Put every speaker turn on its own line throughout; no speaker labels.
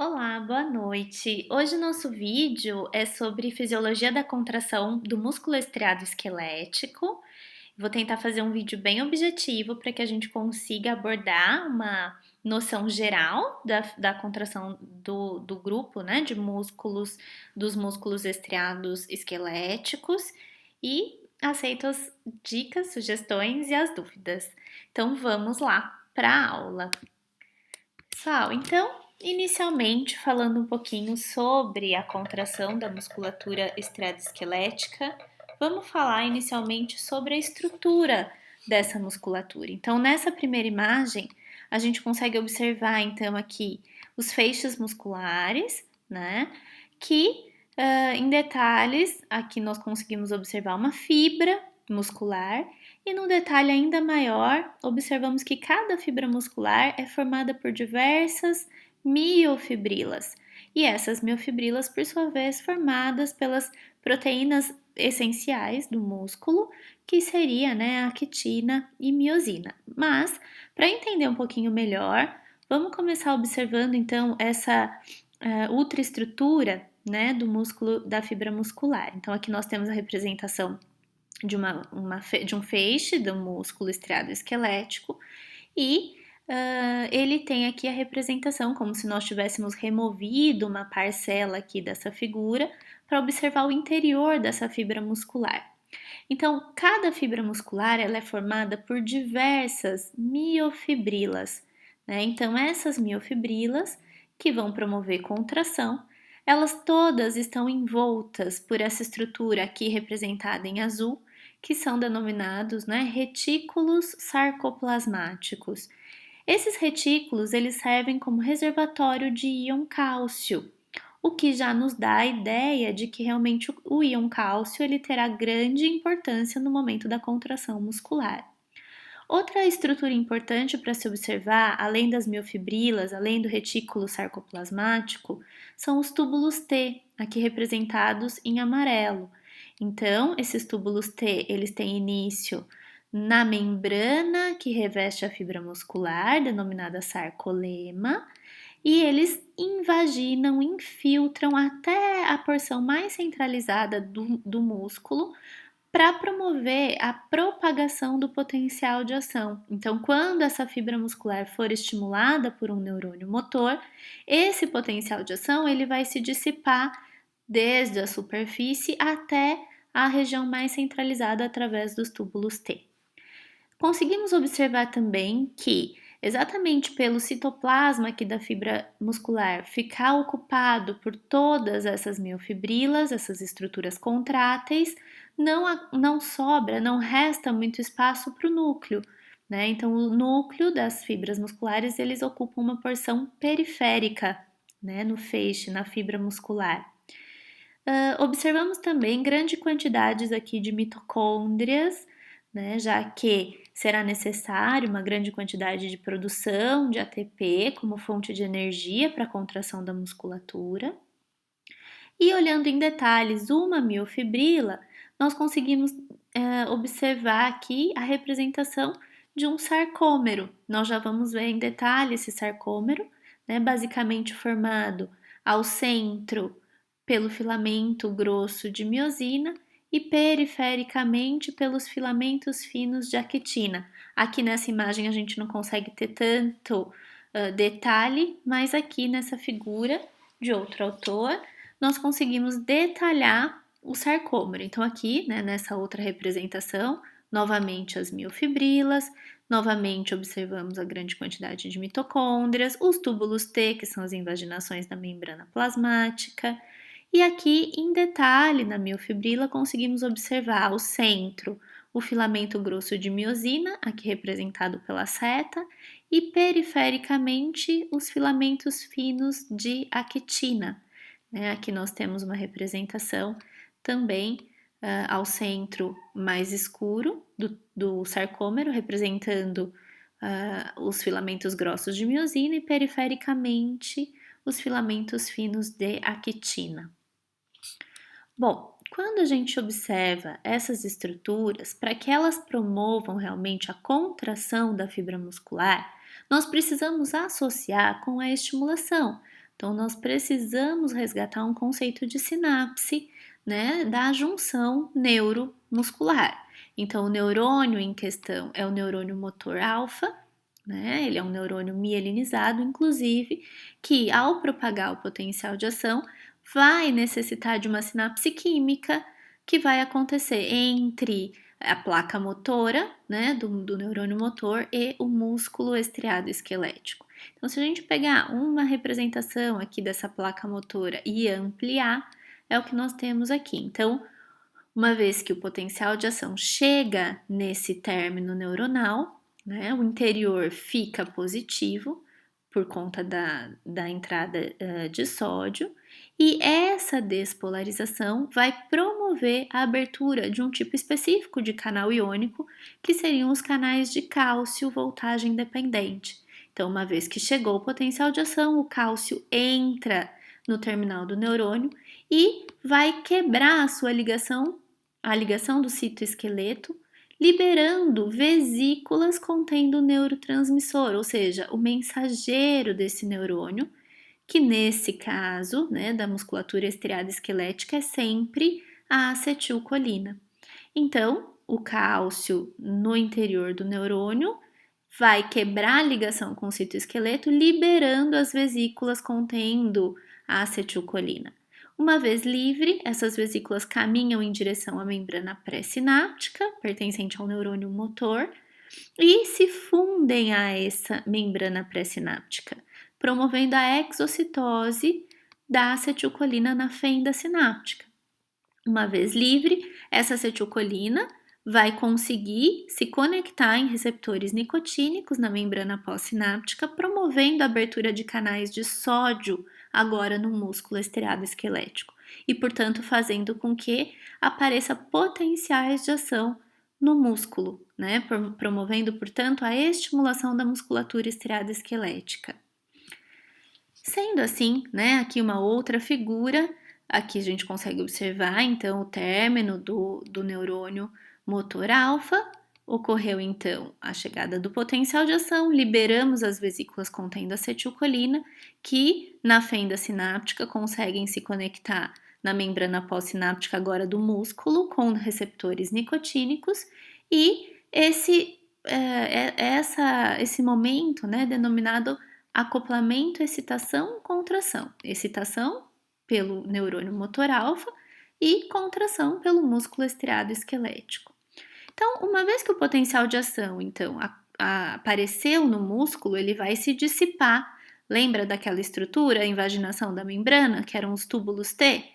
Olá, boa noite. Hoje o nosso vídeo é sobre fisiologia da contração do músculo estriado esquelético. Vou tentar fazer um vídeo bem objetivo para que a gente consiga abordar uma noção geral da contração do grupo, né, de músculos, dos músculos estriados esqueléticos e aceito as dicas, sugestões e as dúvidas. Então vamos lá para a aula. Pessoal, então, inicialmente falando um pouquinho sobre a contração da musculatura estriado-esquelética, vamos falar inicialmente sobre a estrutura dessa musculatura. Então, nessa primeira imagem, a gente consegue observar então aqui os feixes musculares, né? Que em detalhes, aqui nós conseguimos observar uma fibra muscular e num detalhe ainda maior, observamos que cada fibra muscular é formada por diversas miofibrilas. E essas miofibrilas, por sua vez, formadas pelas proteínas essenciais do músculo, que seria, né, a actina e miosina. Mas, para entender um pouquinho melhor, vamos começar observando então essa ultraestrutura, né, do músculo da fibra muscular. Então, aqui nós temos a representação de um feixe do músculo estriado esquelético e ele tem aqui a representação como se nós tivéssemos removido uma parcela aqui dessa figura para observar o interior dessa fibra muscular. Então, cada fibra muscular ela é formada por diversas miofibrilas, né? Então, essas miofibrilas que vão promover contração, elas todas estão envoltas por essa estrutura aqui representada em azul, que são denominados, né, retículos sarcoplasmáticos. Esses retículos eles servem como reservatório de íon cálcio, o que já nos dá a ideia de que realmente o íon cálcio ele terá grande importância no momento da contração muscular. Outra estrutura importante para se observar, além das miofibrilas, além do retículo sarcoplasmático, são os túbulos T, aqui representados em amarelo. Então, esses túbulos T, eles têm início na membrana que reveste a fibra muscular, denominada sarcolema, e eles invaginam, infiltram até a porção mais centralizada do músculo, para promover a propagação do potencial de ação. Então, quando essa fibra muscular for estimulada por um neurônio motor, esse potencial de ação ele vai se dissipar desde a superfície até a região mais centralizada através dos túbulos T. Conseguimos observar também que, exatamente pelo citoplasma aqui da fibra muscular ficar ocupado por todas essas miofibrilas, essas estruturas contráteis, não sobra, não resta muito espaço para o núcleo, né? Então, o núcleo das fibras musculares, eles ocupam uma porção periférica, né, no feixe, na fibra muscular. Observamos também grandes quantidades aqui de mitocôndrias, né, já que será necessário uma grande quantidade de produção de ATP como fonte de energia para a contração da musculatura. E olhando em detalhes uma miofibrila, nós conseguimos observar aqui a representação de um sarcômero. Nós já vamos ver em detalhe esse sarcômero, né, basicamente formado ao centro pelo filamento grosso de miosina e perifericamente pelos filamentos finos de actina. Aqui nessa imagem a gente não consegue ter tanto detalhe, mas aqui nessa figura de outro autor nós conseguimos detalhar o sarcômero. Então aqui, né, nessa outra representação, novamente as miofibrilas, novamente observamos a grande quantidade de mitocôndrias, os túbulos T, que são as invaginações da membrana plasmática, e aqui, em detalhe, na miofibrila, conseguimos observar o centro, o filamento grosso de miosina, aqui representado pela seta, e perifericamente os filamentos finos de actina. Né? Aqui nós temos uma representação também ao centro mais escuro do sarcômero, representando os filamentos grossos de miosina e perifericamente os filamentos finos de actina. Bom, quando a gente observa essas estruturas, para que elas promovam realmente a contração da fibra muscular, nós precisamos associar com a estimulação, Então, nós precisamos resgatar um conceito de sinapse, né, da junção neuromuscular. Então, o neurônio em questão é o neurônio motor alfa, né? Ele é um neurônio mielinizado, inclusive, que ao propagar o potencial de ação, vai necessitar de uma sinapse química que vai acontecer entre a placa motora, né, do neurônio motor e o músculo estriado esquelético. Então, se a gente pegar uma representação aqui dessa placa motora e ampliar, é o que nós temos aqui. Então, uma vez que o potencial de ação chega nesse término neuronal, né, o interior fica positivo por conta da entrada de sódio, e essa despolarização vai promover a abertura de um tipo específico de canal iônico, que seriam os canais de cálcio voltagem dependente. Então, uma vez que chegou o potencial de ação, o cálcio entra no terminal do neurônio e vai quebrar a ligação do citoesqueleto, liberando vesículas contendo neurotransmissor, ou seja, o mensageiro desse neurônio, que nesse caso, né, da musculatura estriada esquelética, é sempre a acetilcolina. Então, o cálcio no interior do neurônio vai quebrar a ligação com o citoesqueleto, liberando as vesículas contendo a acetilcolina. Uma vez livre, essas vesículas caminham em direção à membrana pré-sináptica, pertencente ao neurônio motor, e se fundem a essa membrana pré-sináptica, promovendo a exocitose da acetilcolina na fenda sináptica. Uma vez livre, essa acetilcolina vai conseguir se conectar em receptores nicotínicos na membrana pós-sináptica, promovendo a abertura de canais de sódio agora no músculo estriado esquelético e, portanto, fazendo com que apareça potenciais de ação no músculo, né? Promovendo, portanto, a estimulação da musculatura estriada esquelética. Sendo assim, né, aqui uma outra figura, aqui a gente consegue observar, então, o término do neurônio motor alfa, ocorreu, então, a chegada do potencial de ação, liberamos as vesículas contendo acetilcolina, que na fenda sináptica conseguem se conectar na membrana pós-sináptica agora do músculo com receptores nicotínicos, e esse momento, né, denominado acoplamento, excitação, contração. Excitação pelo neurônio motor alfa e contração pelo músculo estriado esquelético. Então, uma vez que o potencial de ação, então, apareceu no músculo, ele vai se dissipar. Lembra daquela estrutura, a invaginação da membrana, que eram os túbulos T?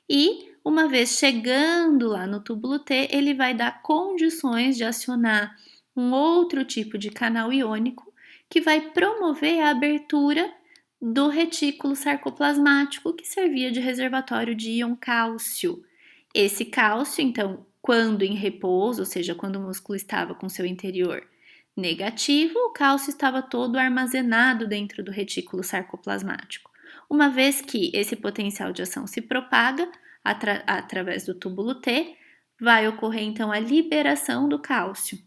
E, uma vez chegando lá no túbulo T, ele vai dar condições de acionar um outro tipo de canal iônico que vai promover a abertura do retículo sarcoplasmático, que servia de reservatório de íon cálcio. Esse cálcio, então, quando em repouso, ou seja, quando o músculo estava com seu interior negativo, o cálcio estava todo armazenado dentro do retículo sarcoplasmático. Uma vez que esse potencial de ação se propaga através do túbulo T, vai ocorrer então a liberação do cálcio.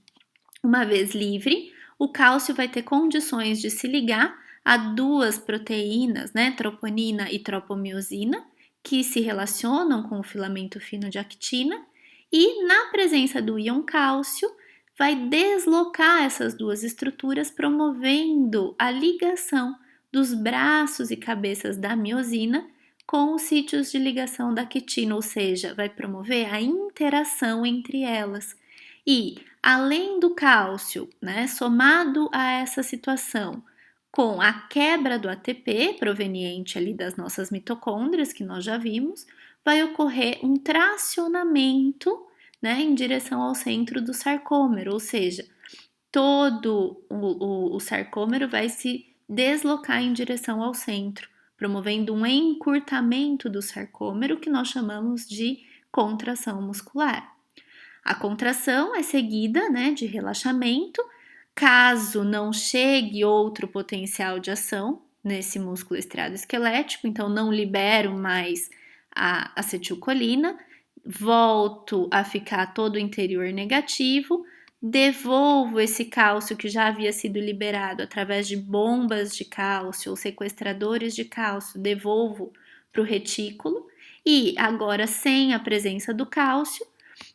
Uma vez livre, o cálcio vai ter condições de se ligar a duas proteínas, né, troponina e tropomiosina, que se relacionam com o filamento fino de actina, e na presença do íon cálcio, vai deslocar essas duas estruturas, promovendo a ligação dos braços e cabeças da miosina com os sítios de ligação da quitina, ou seja, vai promover a interação entre elas. E, além do cálcio, né, somado a essa situação, com a quebra do ATP, proveniente ali das nossas mitocôndrias, que nós já vimos, vai ocorrer um tracionamento, né, em direção ao centro do sarcômero, ou seja, todo o sarcômero vai se deslocar em direção ao centro, promovendo um encurtamento do sarcômero, que nós chamamos de contração muscular. A contração é seguida, né, de relaxamento. Caso não chegue outro potencial de ação nesse músculo estriado esquelético, então não libero mais a acetilcolina, volto a ficar todo o interior negativo, devolvo esse cálcio que já havia sido liberado através de bombas de cálcio ou sequestradores de cálcio, devolvo para o retículo e agora sem a presença do cálcio,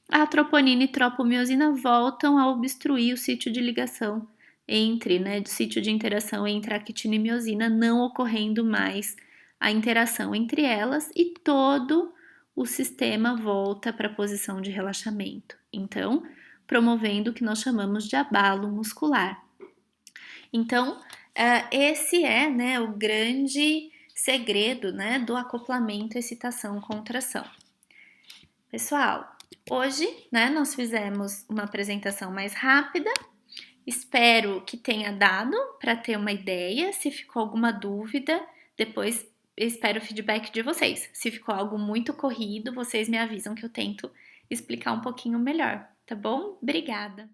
a troponina e tropomiosina voltam a obstruir o sítio de ligação entre, né, de sítio de interação entre a actina e miosina, não ocorrendo mais a interação entre elas e todo o sistema volta para a posição de relaxamento. Então, promovendo o que nós chamamos de abalo muscular. Então, esse é, né, o grande segredo, né, do acoplamento excitação-contração. Pessoal, hoje, né, nós fizemos uma apresentação mais rápida. Espero que tenha dado para ter uma ideia. Se ficou alguma dúvida, depois espero o feedback de vocês. Se ficou algo muito corrido, vocês me avisam que eu tento explicar um pouquinho melhor, tá bom? Obrigada!